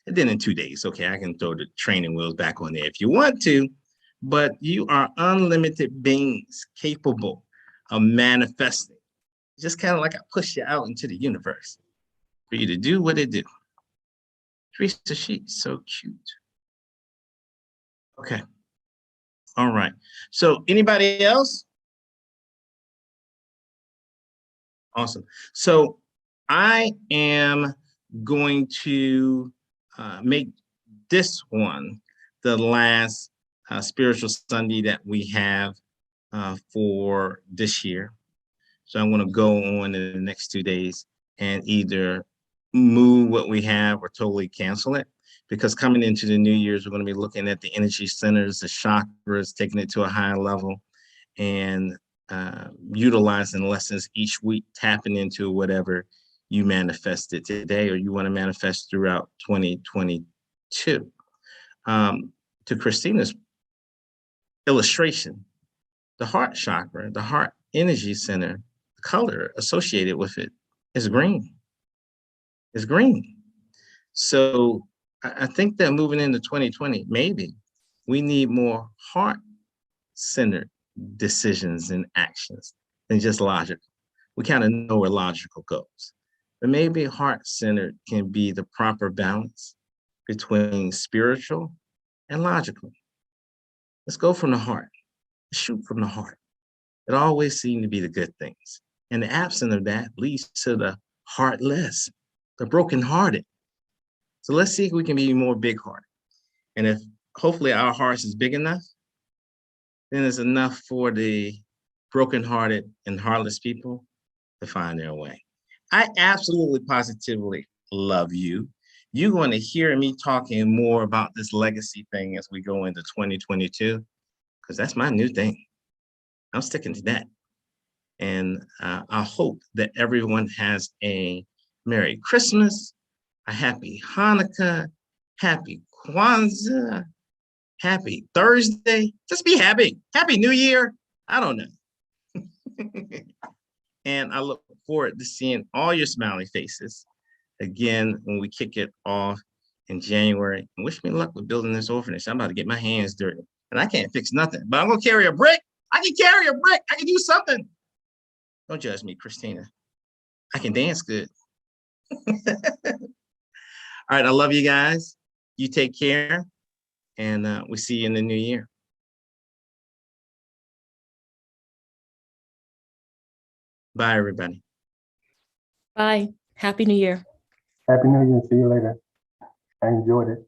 And then in 2 days, okay, I can throw the training wheels back on there if you want to, but you are unlimited beings capable of manifesting. Just kind of like I push you out into the universe for you to do what it do. Teresa, she's so cute. Okay. All right. So anybody else? Awesome. So I am going to make this one the last Spiritual Sunday that we have for this year. So I'm going to go on in the next 2 days and either move what we have or totally cancel it. Because coming into the New Year's, we're going to be looking at the energy centers, the chakras, taking it to a higher level, and utilizing lessons each week, tapping into whatever you manifested today or you want to manifest throughout 2022. To Christina's illustration, the heart chakra, the heart energy center, the color associated with it is green. It's green. So I think that moving into 2020, maybe we need more heart-centered decisions and actions than just logical. We kind of know where logical goes, but maybe heart-centered can be the proper balance between spiritual and logical. Let's go from the heart, shoot from the heart. It always seems to be the good things. And the absence of that leads to the heartless, the brokenhearted. So let's see if we can be more big-hearted. And if hopefully our hearts is big enough, then it's enough for the brokenhearted and heartless people to find their way. I absolutely positively love you. You're going to hear me talking more about this legacy thing as we go into 2022, because that's my new thing. I'm sticking to that. And I hope that everyone has a Merry Christmas, a Happy Hanukkah, Happy Kwanzaa, Happy Thursday. Just be happy. Happy New Year. I don't know. And I look forward to seeing all your smiley faces again when we kick it off in January. And wish me luck with building this orphanage. I'm about to get my hands dirty. And I can't fix nothing, but I'm going to carry a brick. I can carry a brick. I can do something. Don't judge me, Christina. I can dance good. All right, I love you guys. You take care, and we see you in the new year. Bye, everybody. Bye. Happy New Year. Happy New Year. See you later. I enjoyed it.